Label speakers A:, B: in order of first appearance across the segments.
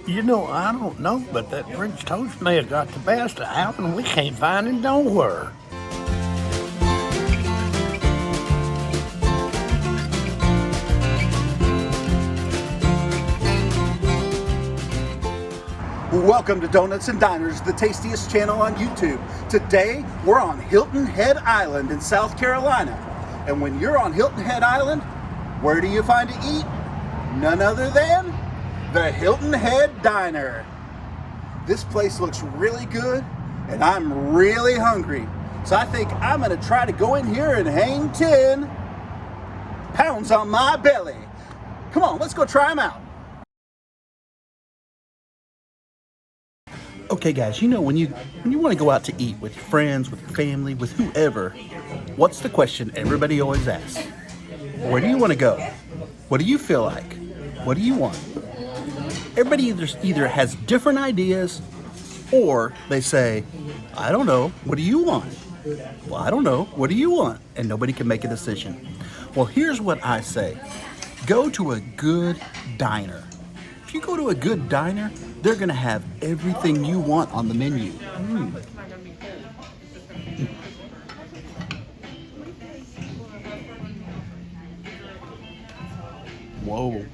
A: You know, I don't know, but that French toast may have got the best of Alvin. We can't find him nowhere.
B: Welcome to Donuts and Diners, the tastiest channel on YouTube. Today, we're on Hilton Head Island in South Carolina. And when you're on Hilton Head Island, where do you find to eat? None other than the Hilton Head Diner. This place looks really good, and I'm really hungry. So I think I'm gonna try to go in here and hang 10 pounds on my belly. Come on, let's go try them out. Okay guys, you know when you want to go out to eat with your friends, with your family, with whoever, what's the question everybody always asks? Where do you want to go? What do you feel like? What do you want? Everybody either has different ideas or they say, I don't know, what do you want? Well, I don't know, what do you want? And nobody can make a decision. Well, here's what I say. Go to a good diner. If you go to a good diner, they're gonna have everything you want on the menu. Whoa.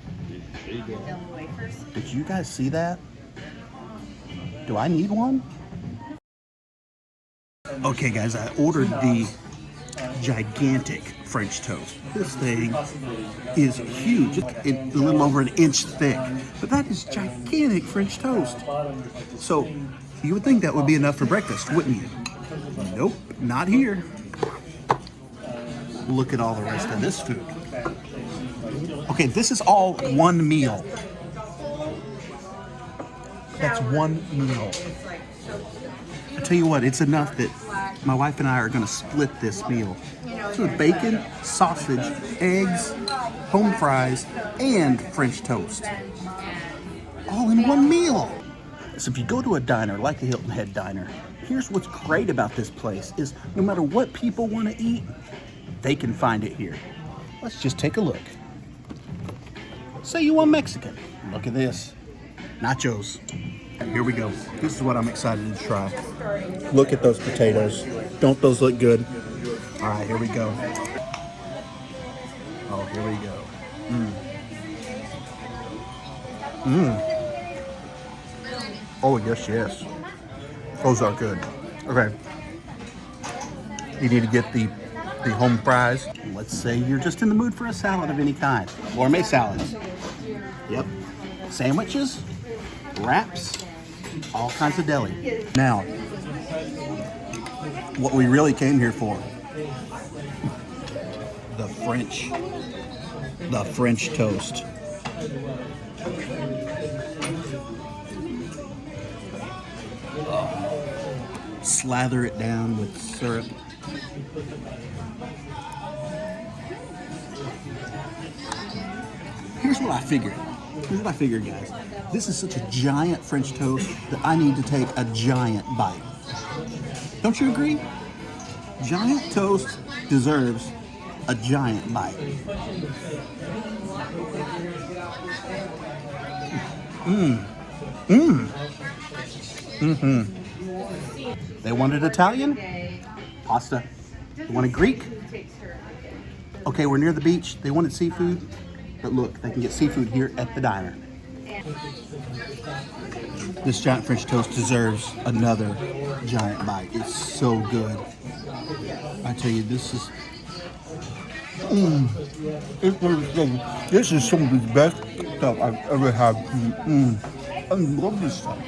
B: Did you guys see that? Do I need one? Okay guys, I ordered the gigantic French toast. This thing is huge. It's a little over an inch thick, but that is gigantic French toast. So you would think that would be enough for breakfast, wouldn't you? Nope, not here. Look at all the rest of this food. Okay, this is all one meal. That's one meal. I tell you what, it's enough that my wife and I are going to split this meal. So with bacon, sausage, eggs, home fries, and French toast. All in one meal. So if you go to a diner like the Hilton Head Diner, here's what's great about this place is no matter what people want to eat, they can find it here. Let's just take a look. Say you want Mexican. Look at this. Nachos. Here we go. This is what I'm excited to try. Look at those potatoes. Don't those look good? All right, here we go. Oh, here we go. Oh, yes, yes. Those are good. Okay. You need to get the home fries. Let's say you're just in the mood for a salad of any kind. Gourmet salads. Yep. Sandwiches, wraps, all kinds of deli. Now, what we really came here for, the French toast. Slather it down with syrup. Here's what I figured, guys. This is such a giant French toast that I need to take a giant bite. Don't you agree? Giant toast deserves a giant bite. They wanted Italian? Pasta. They wanted Greek? Okay, we're near the beach. They wanted seafood. But look, they can get seafood here at the diner. This giant French toast deserves another giant bite. It's so good. I tell you, this is... This is some of the best stuff I've ever had. I love this stuff.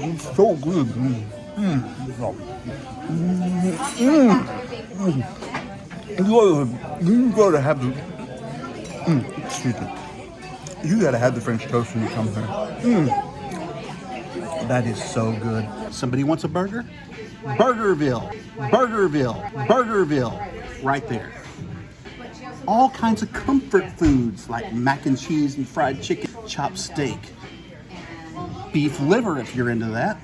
B: It's so good. You gotta have the... excuse me. You gotta have the French toast when you come here. That is so good. Somebody wants a burger? Burgerville. Right there. All kinds of comfort foods like mac and cheese and fried chicken, chopped steak, beef liver if you're into that.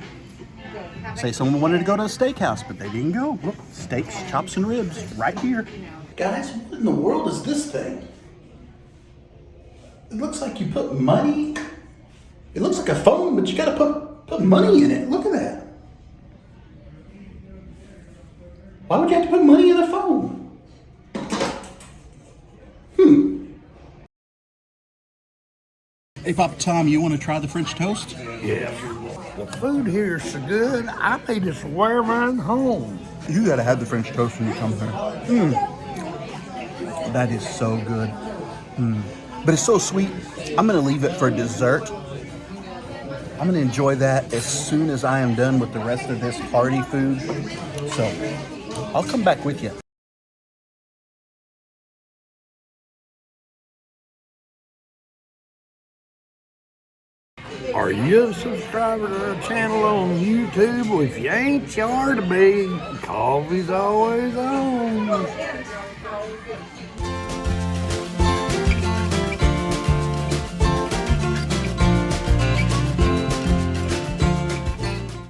B: Say someone wanted to go to a steakhouse, but they didn't go. Look, steaks, chops, and ribs right here. Guys, what in the world is this thing? It looks like you put money It looks like a phone, but you gotta put money in it. Look at that. Why would you have to put money in a phone? Hey, Papa Tom, you want to try the French toast?
A: Yes. The food here is so good, I may just wear mine home.
B: You gotta have the French toast when you come here. That is so good. But it's so sweet. I'm gonna leave it for dessert. I'm gonna enjoy that as soon as I am done with the rest of this party food. So I'll come back with you.
A: Are you a subscriber to the channel on YouTube? Well, if you ain't, you ought to be. Coffee's always on.